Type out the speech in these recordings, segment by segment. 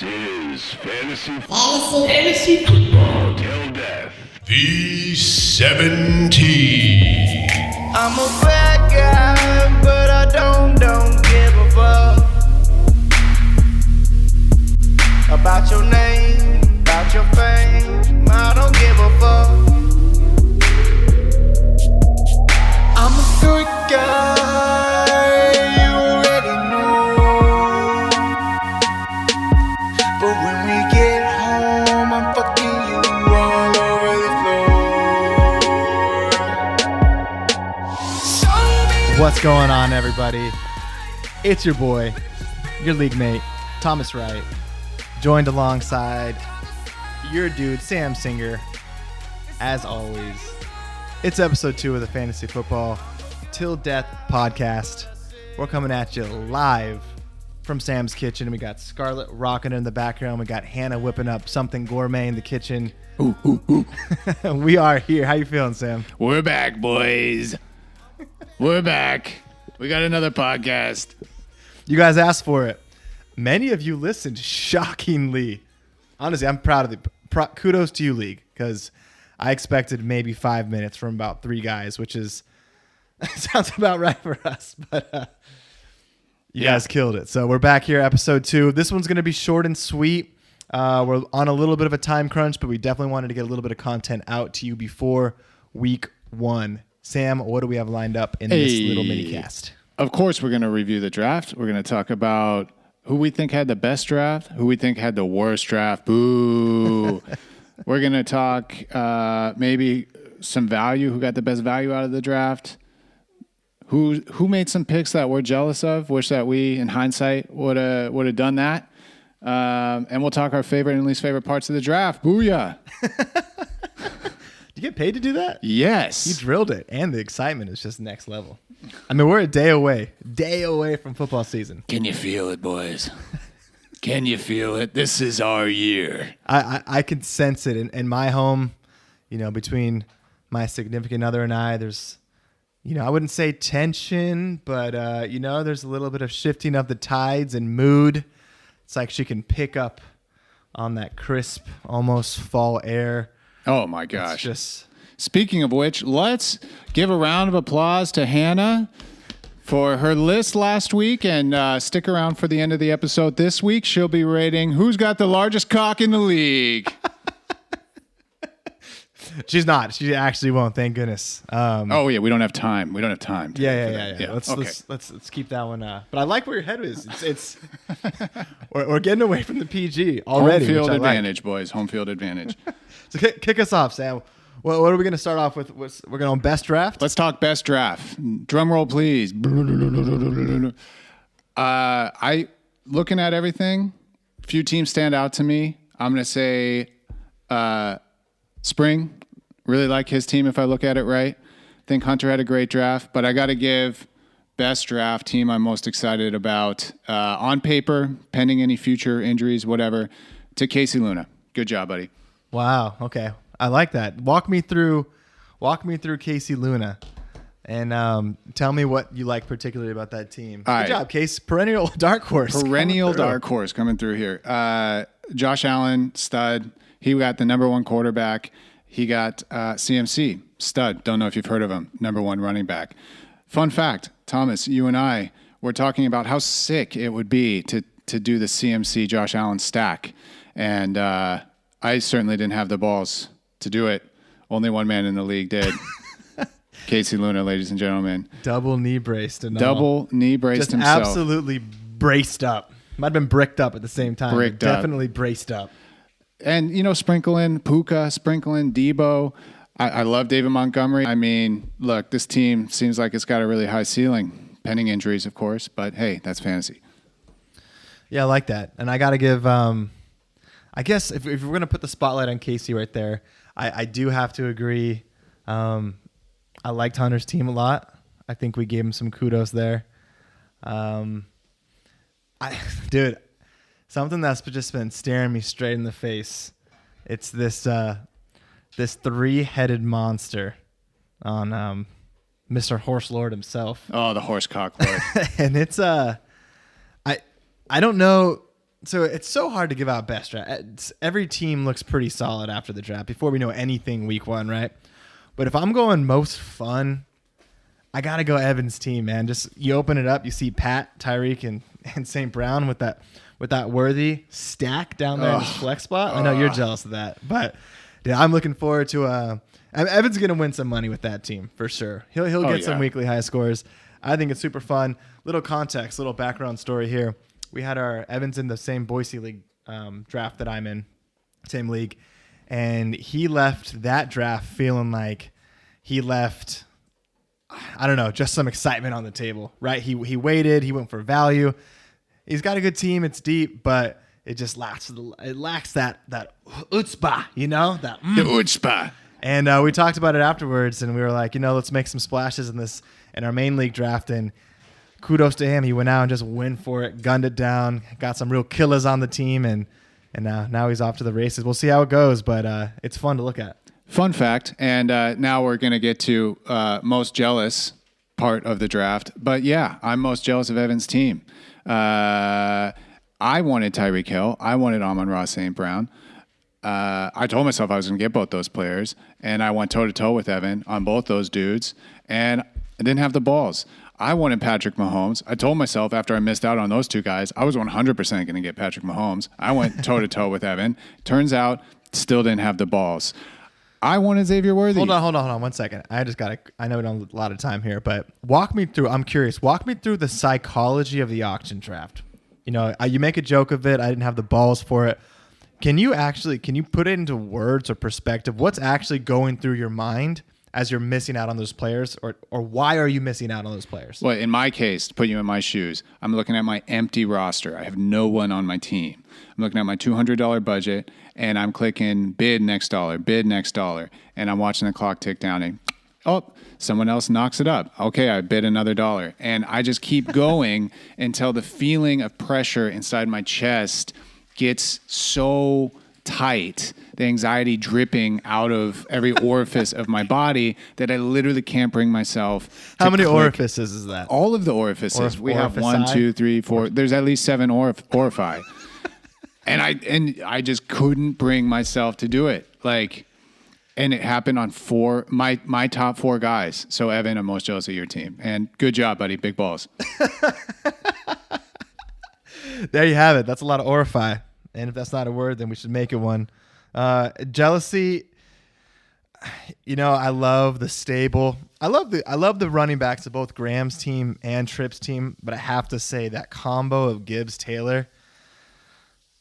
is Fantasy Football Till Death. FFtilD. I'm a bad guy, but I don't give a fuck about your name, about your fame. I don't give a fuck. I'm a good guy, you already know. But when we get home, I'm fucking you all over the floor. What's going on, everybody? It's your boy, your league mate, Thomas Wright, joined alongside your dude, Sam Singer. As always, it's episode 2 of the Fantasy Football Till Death podcast. We're coming at you live from Sam's kitchen. We got Scarlett rocking in the background. We got Hannah whipping up something gourmet in the kitchen. Ooh. We are here. How you feeling, Sam? We're back, boys. We're back. We got another podcast. You guys asked for it. Many of you listened, shockingly. Honestly, I'm proud of you. Kudos to you, League, because I expected maybe 5 minutes from about 3 guys, which is sounds about right for us. But you guys killed it. So we're back here, episode 2. This one's going to be short and sweet. We're on a little bit of a time crunch, but we definitely wanted to get a little bit of content out to you before week 1. Sam, what do we have lined up in this little mini cast? Of course, we're going to review the draft. We're going to talk about who we think had the best draft, who we think had the worst draft. Boo. We're going to talk maybe some value, who got the best value out of the draft, who made some picks that we're jealous of, wish that we, in hindsight, would have done that. And we'll talk our favorite and least favorite parts of the draft. Booyah. Did you get paid to do that? Yes. You drilled it, and the excitement is just next level. I mean, we're a day away from football season. Can you feel it, boys? Can you feel it? This is our year. I can sense it in my home, between my significant other and I. There's, I wouldn't say tension, but, there's a little bit of shifting of the tides and mood. It's like she can pick up on that crisp, almost fall air. Oh, my gosh. It's just... Speaking of which, let's give a round of applause to Hannah for her list last week, and stick around for the end of the episode this week. She'll be rating who's got the largest cock in the league. She's not. She actually won't. Thank goodness. Oh yeah, we don't have time. Yeah. Let's keep that one. But I like where your head is. It's we're getting away from the PG already. Home field advantage, boys. Home field advantage. So kick us off, Sam. What are we going to start off with? We're going on best draft? Let's talk best draft. Drum roll, please. Looking at everything, few teams stand out to me. I'm going to say Spring. Really like his team if I look at it right. Think Hunter had a great draft, but I got to give best draft team I'm most excited about on paper, pending any future injuries, whatever, to Casey Luna. Good job, buddy. Wow. Okay. I like that. Walk me through Casey Luna, and tell me what you like particularly about that team. Good job, Case. Perennial dark horse. Dark horse coming through here. Josh Allen, stud. He got the number 1 quarterback. He got CMC, stud. Don't know if you've heard of him. Number 1 running back. Fun fact, Thomas, you and I were talking about how sick it would be to do the CMC Josh Allen stack, and I certainly didn't have the balls to do it. Only one man in the league did. Casey Luna, ladies and gentlemen. Double knee braced himself. Absolutely braced up. Might have been bricked up at the same time. Definitely braced up. And, sprinkling Puka, sprinkling Debo. I love David Montgomery. I mean, look, this team seems like it's got a really high ceiling. Pending injuries, of course. But, hey, that's fantasy. Yeah, I like that. And I got to give, I guess, if we're going to put the spotlight on Casey right there, I do have to agree. I liked Hunter's team a lot. I think we gave him some kudos there. Dude, something that's just been staring me straight in the face. It's this 3-headed monster on Mr. Horse Lord himself. Oh, the horse cock lord. And it's I don't know So it's so hard to give out best draft. Every team looks pretty solid after the draft before we know anything week 1, right? But if I'm going most fun, I got to go Evan's team, man. Just you open it up, you see Pat, Tyreek, and St. Brown with that worthy stack down there in his flex spot. I know you're jealous of that, but yeah, I'm looking forward to Evan's going to win some money with that team for sure. He'll get some weekly high scores. I think it's super fun. Little context, little background story here. We had our Evans in the same Boise League draft that I'm in, same league, and he left that draft feeling like he left, I don't know, just some excitement on the table, right? He waited, he went for value. He's got a good team, it's deep, but it just lacks that chutzpah, you know? The chutzpah. And we talked about it afterwards, and we were like, let's make some splashes in our main league draft, and kudos to him. He went out and just went for it, gunned it down, got some real killers on the team, and now he's off to the races. We'll see how it goes, but it's fun to look at. Fun fact, and now we're going to get to most jealous part of the draft. But yeah, I'm most jealous of Evan's team. I wanted Tyreek Hill. I wanted Amon-Ra St. Brown. I told myself I was going to get both those players, and I went toe-to-toe with Evan on both those dudes, and I didn't have the balls. I wanted Patrick Mahomes. I told myself after I missed out on those two guys, I was 100% going to get Patrick Mahomes. I went toe-to-toe with Evan. Turns out, still didn't have the balls. I wanted Xavier Worthy. Hold on 1 second. I know we don't have a lot of time here, but walk me through the psychology of the auction draft. You make a joke of it. I didn't have the balls for it. Can you put it into words or perspective? What's actually going through your mind as you're missing out on those players, or why are you missing out on those players? Well, in my case, to put you in my shoes, I'm looking at my empty roster. I have no one on my team. I'm looking at my $200 budget, and I'm clicking bid next dollar, and I'm watching the clock tick down, and someone else knocks it up. Okay, I bid another $1, and I just keep going until the feeling of pressure inside my chest gets so tight, the anxiety dripping out of every orifice of my body that I literally can't bring myself to How many click. orifices is that? All of the orifices. We have 1, 2, 3, 4. There's at least 7 orifi. And I just couldn't bring myself to do it. And it happened on my top 4 guys. So Evan, I'm most jealous of your team. And good job, buddy. Big balls. There you have it. That's a lot of orifi. And if that's not a word, then we should make it one. Jealousy. I love the stable. I love the running backs of both Graham's team and Tripp's team. But I have to say that combo of Gibbs Taylor.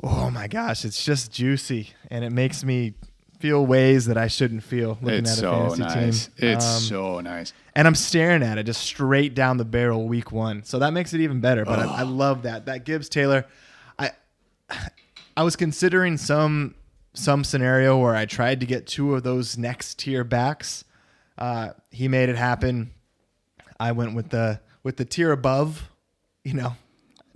Oh my gosh, it's just juicy, and it makes me feel ways that I shouldn't feel looking at a fantasy team. It's so nice. And I'm staring at it just straight down the barrel week 1. So that makes it even better. But I love that. That Gibbs Taylor. I was considering some scenario where I tried to get 2 of those next tier backs. He made it happen. I went with the tier above,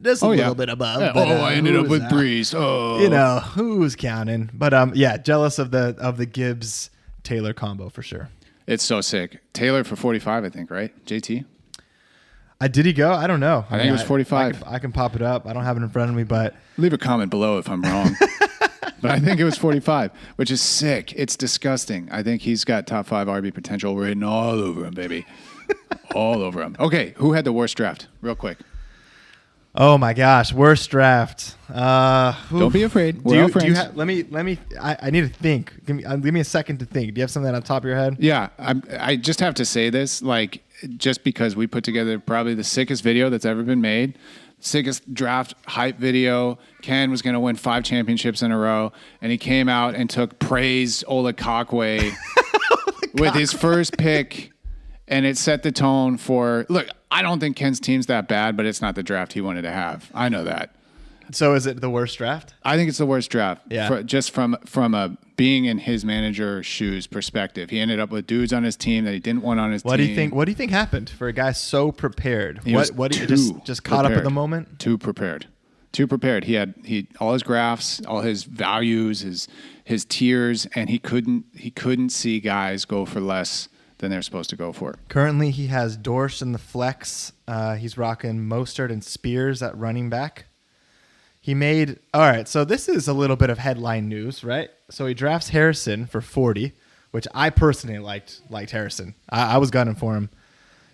just a little bit above. Yeah. But, I ended up with Breeze. Who's counting? But jealous of the Gibbs Taylor combo for sure. It's so sick. Taylor for 45, I think, right? JT? Did he go? I don't know. I think it was 45. I can pop it up. I don't have it in front of me, but leave a comment below if I'm wrong. But I think it was 45, which is sick. It's disgusting. I think he's got top 5 RB potential written all over him, baby. All over him. Okay, who had the worst draft? Real quick. Oh my gosh, worst draft. Don't be afraid. We're all friends. Let me. I need to think. Give me a second to think. Do you have something on top of your head? Yeah, I just have to say this, just because we put together probably the sickest video that's ever been made, sickest draft hype video. Ken was going to win 5 championships in a row, and he came out and took praise Ola Kakwe with his first pick. And it set the tone for, look, I don't think Ken's team's that bad, but it's not the draft he wanted to have. I know that. So is it the worst draft? I think it's the worst draft. Yeah. Just from a being in his manager's shoes perspective. He ended up with dudes on his team that he didn't want on his team. What do you think happened for a guy so prepared? He was just caught up in the moment? Too prepared. He had all his graphs, all his values, his tiers, and he couldn't see guys go for less than they're supposed to go for. Currently, he has Dorsch in the flex. He's rocking Mostert and Spears at running back. He made all right. So this is a little bit of headline news, right? So he drafts Harrison for 40, which I personally liked Harrison. I was gunning for him.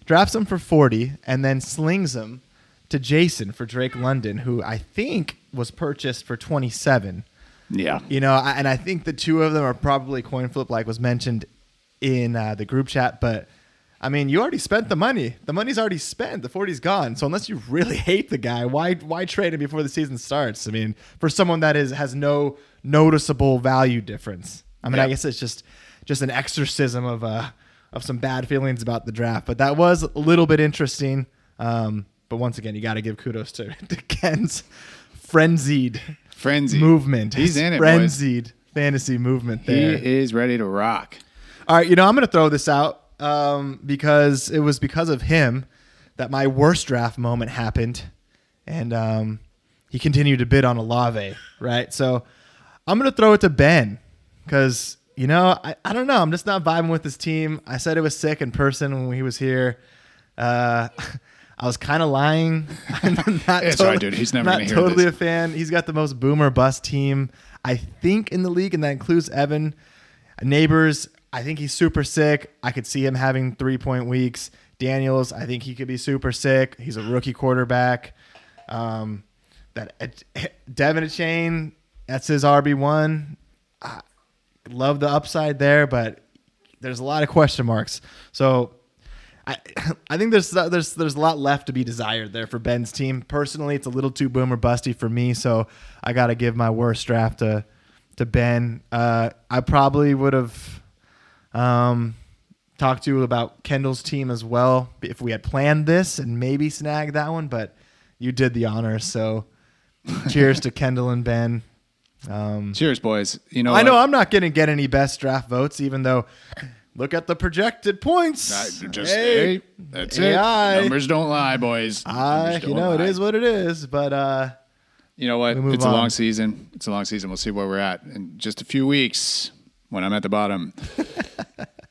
Drafts him for 40, and then slings him to Jason for Drake London, who I think was purchased for 27. Yeah. And I think the two of them are probably coin flip, like was mentioned in the group chat. But I mean, you already spent the money. The money's already spent. The 40's gone. So unless you really hate the guy, why trade him before the season starts? I mean, for someone that has no noticeable value difference. I mean, I guess it's just an exorcism of some bad feelings about the draft. But that was a little bit interesting. But once again, you got to give kudos to Ken's frenzied movement. He's in it, frenzied boys. Fantasy movement there. He is ready to rock. All right, I'm going to throw this out because it was because of him that my worst draft moment happened, and he continued to bid on Olave, right? So I'm going to throw it to Ben because, I don't know. I'm just not vibing with this team. I said it was sick in person when he was here. I was kind of lying. I'm not It's right, dude. He's never going to hear totally this. a fan. He's got the most boomer bust team, I think, in the league, and that includes Evan. Neighbors, I think he's super sick. I could see him having 3-point weeks. Daniels, I think he could be super sick. He's a rookie quarterback. Devin Achane, that's his RB1. Love the upside there, but there's a lot of question marks. So I think there's a lot left to be desired there for Ben's team. Personally, it's a little too boomer busty for me, so I got to give my worst draft to Ben. I probably would have talked to you about Kendall's team as well if we had planned this and maybe snagged that one, but you did the honors. So cheers to Kendall and Ben. Cheers, boys. I know I'm not going to get any best draft votes, even though look at the projected points. That's AI. it. Numbers don't lie, boys. It is what it is, but you know what? move It's a on. long season. We'll see where we're at in just a few weeks when I'm at the bottom.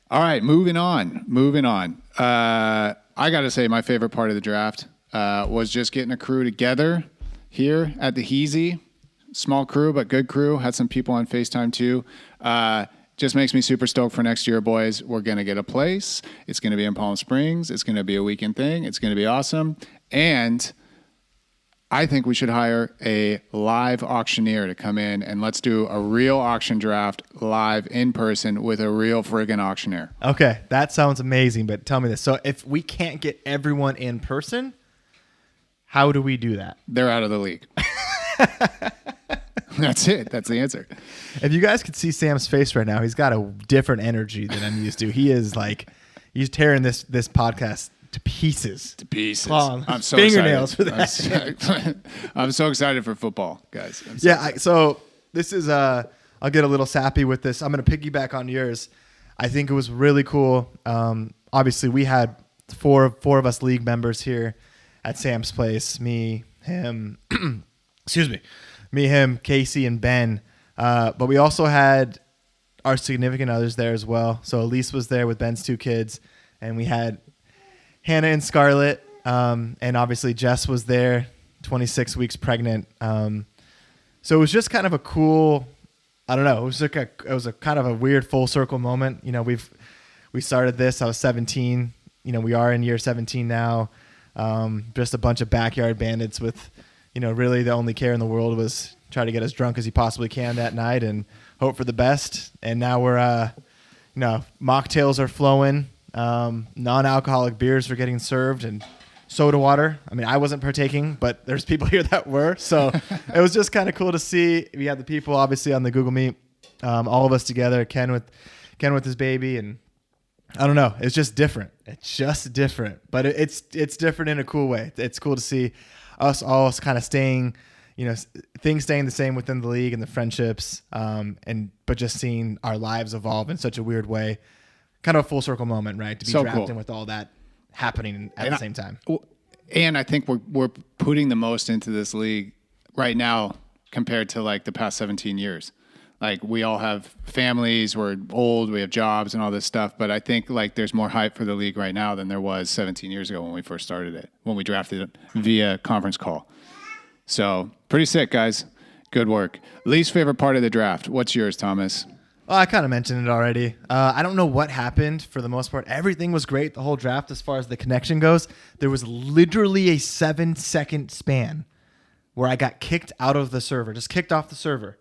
All right, moving on. I got to say my favorite part of the draft was just getting a crew together here at the Heezy. Small crew, but good crew. Had some people on FaceTime too. Just makes me super stoked for next year, boys. We're going to get a place. It's going to be in Palm Springs. It's going to be a weekend thing. It's going to be awesome. And I think we should hire a live auctioneer to come in and let's do a real auction draft live in person with a real friggin' auctioneer. Okay, that sounds amazing, but tell me this. So if we can't get everyone in person, how do we do that? They're out of the league. That's it. That's the answer. If you guys could see Sam's face right now, he's got a different energy than I'm used to. He is he's tearing this podcast to pieces. I'm so fingernails excited. for that. I'm so excited for football, guys. So this is I'll get a little sappy with this. I'm going to piggyback on yours. I think it was really cool. Obviously, we had four of us league members here at Sam's place. Me, him, Casey, and Ben. But we also had our significant others there as well. So Elise was there with Ben's two kids, and we had Hannah and Scarlett, and obviously Jess was there, 26 weeks pregnant. So it was just kind of a cool, I don't know, it was a kind of a weird full circle moment. We started this, I was 17. We are in year 17 now. Just a bunch of backyard bandits with, really the only care in the world was try to get as drunk as you possibly can that night and hope for the best. And now we're, mocktails are flowing. Non-alcoholic beers were getting served and soda water. I mean, I wasn't partaking, but there's people here that were. So it was just kind of cool to see. We had the people obviously on the Google Meet, all of us together, Ken with his baby. And I don't know. It's just different. But it's different in a cool way. It's cool to see us all kind of staying, things staying the same within the league and the friendships, but just seeing our lives evolve in such a weird way. Kind of a full circle moment, right? To be So drafting cool. with all that happening at the same time. And I think we're putting the most into this league right now compared to like the past 17 years. Like we all have families, we're old, we have jobs and all this stuff. But I think like there's more hype for the league right now than there was 17 years ago when we first started it, when we drafted it via conference call. So pretty sick, guys. Good work. Least favorite part of the draft. What's yours, Thomas? Well, I kind of mentioned it already. I don't know what happened for the most part. Everything was great the whole draft as far as the connection goes. There was literally a 7-second span where I got kicked out of the server, just kicked off the server.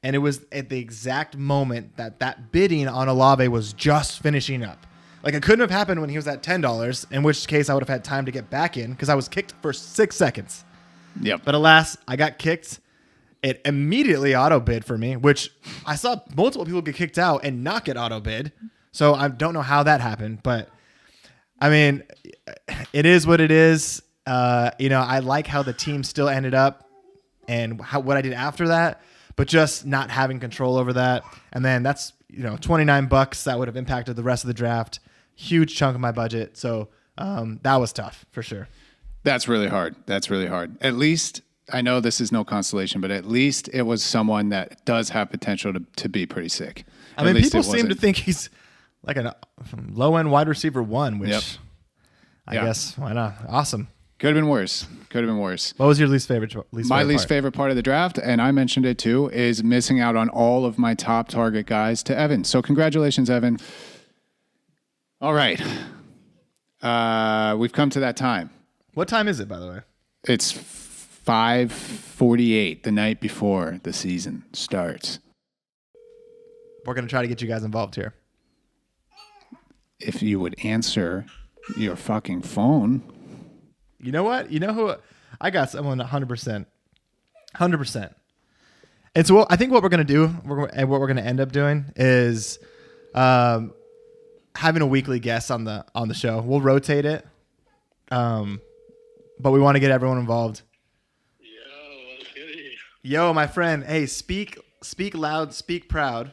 And it was at the exact moment that bidding on Olave was just finishing up. Like, it couldn't have happened when he was at $10, in which case I would have had time to get back in because I was kicked for 6 seconds. Yep. But alas, I got kicked. It immediately auto bid for me, which I saw multiple people get kicked out and not get auto bid. So I don't know how that happened, but I mean, it is what it is. I like how the team still ended up and what I did after that, but just not having control over that. And then that's, $29 that would have impacted the rest of the draft. Huge chunk of my budget. So that was tough for sure. That's really hard. At least, I know this is no consolation, but at least it was someone that does have potential to be pretty sick. I mean, people seem to think he's like a low-end wide receiver 1, which I guess, why not? Awesome. Could have been worse. What was your least favorite My least favorite part of the draft, and I mentioned it too, is missing out on all of my top target guys to Evan. So congratulations, Evan. All right. We've come to that time. What time is it, by the way? It's 5:48 the night before the season starts. We're going to try to get you guys involved here. If you would answer your fucking phone. You know what? You know who? I got someone 100%. 100%. And so I think what we're going to do and what we're going to end up doing is having a weekly guest on the show. We'll rotate it. But we want to get everyone involved. Yo, my friend. Hey, speak loud, speak proud.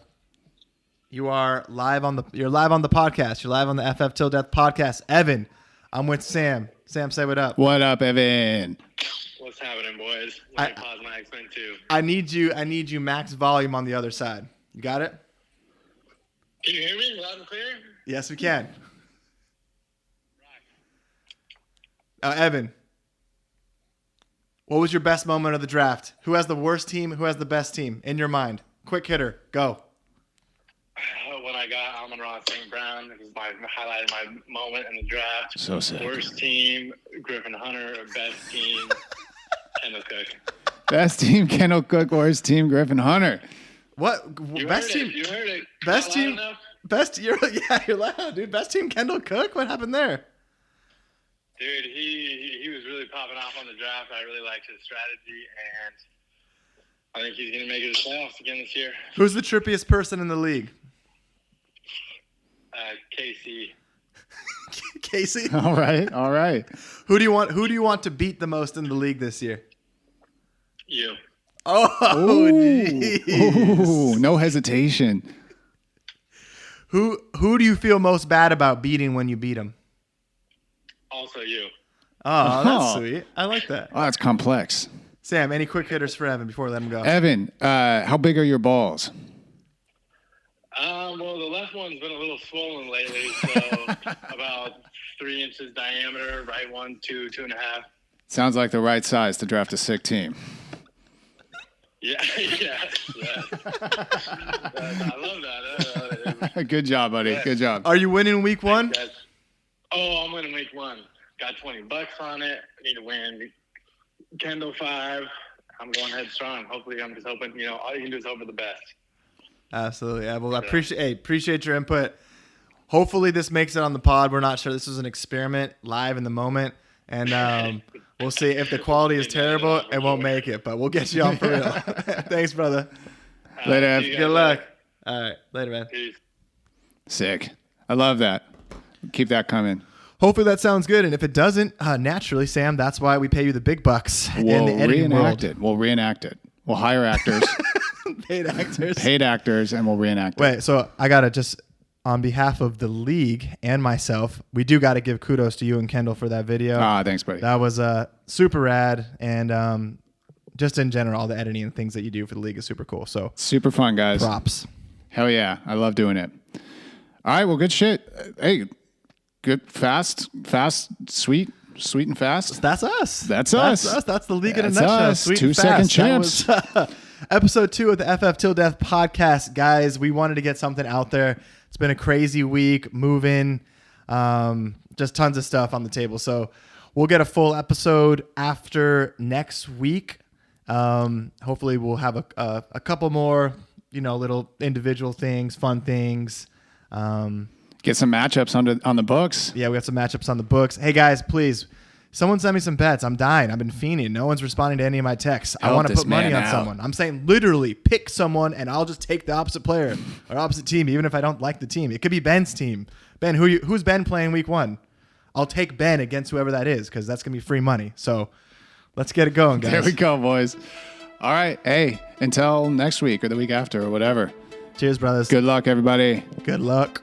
You're live on the podcast. You're live on the FFtilD podcast. Evan, I'm with Sam. Sam, say what up. What up, Evan? What's happening, boys? Let me pause my accent too. I need you max volume on the other side. You got it? Can you hear me loud and clear? Yes, we can. Evan, what was your best moment of the draft? Who has the worst team? Who has the best team in your mind? Quick hitter, go. When I got Amon-Ra St. Brown, it was highlighted my moment in the draft. So sick. Worst team, Griffin Hunter. Best team, Kendall Cook. Best team, Kendall Cook. Worst team, Griffin Hunter. What? You best heard team? it. You heard it. Best Not team? loud enough? Best? You're loud, dude. Best team, Kendall Cook. What happened there? Dude, he was really popping off on the draft. I really liked his strategy, and I think he's going to make it to the playoffs again this year. Who's the trippiest person in the league? Casey. Casey. All right. Who do you want to beat the most in the league this year? You. Oh, Ooh, no hesitation. Who do you feel most bad about beating when you beat him? Also you. Oh, that's sweet. I like that. Oh, that's complex. Sam, any quick hitters for Evan before we let him go? Evan, how big are your balls? Well, the left one's been a little swollen lately, so about 3 inches diameter, right one, 2.5. Sounds like the right size to draft a sick team. Yeah. I love that. Good job, buddy. Good job. Are you winning week 1? I'm winning week 1. Got $20 on it. I need to win Kendall 5. I'm going headstrong. Hopefully, I'm just hoping, all you can do is hope for the best. Absolutely. Yeah, well, I appreciate your input. Hopefully this makes it on the pod. We're not sure. This was an experiment live in the moment. And we'll see if the quality is terrible, it won't make it. But we'll get you on for real. Thanks, brother. Later, Ev. See you guys Good luck. later. All right. Later, man. Peace. Sick. I love that. Keep that coming. Hopefully that sounds good. And if it doesn't, naturally, Sam, that's why we pay you the big bucks in We'll the editing reenact world. it. We'll reenact it. We'll hire actors. Paid actors. And we'll reenact it. Wait, so I got to just, on behalf of the league and myself, we do got to give kudos to you and Kendall for that video. Thanks, buddy. That was super rad. And just in general, all the editing and things that you do for the league is super cool. So Super fun, guys. props. Hell yeah. I love doing it. All right. Well, good shit. Hey, good, fast, sweet, Sweet and fast. That's us. That's us. That's the league in a That's nutshell. us. Sweet 2 and second fast. champs. That was, episode 2 of the FFtilD podcast. Guys, we wanted to get something out there. It's been a crazy week, moving, just tons of stuff on the table. So we'll get a full episode after next week. Hopefully we'll have a couple more, little individual things, fun things. Get some matchups on the books. Yeah, we have some matchups on the books. Hey, guys, please, someone send me some bets. I'm dying. I've been fiending. No one's responding to any of my texts. I Help want to this put money man on out. someone. I'm saying literally pick someone, and I'll just take the opposite player or opposite team, even if I don't like the team. It could be Ben's team. Ben, who's Ben playing week 1? I'll take Ben against whoever that is because that's going to be free money. So let's get it going, guys. There we go, boys. All right. Hey, until next week or the week after or whatever. Cheers, brothers. Good luck, everybody. Good luck.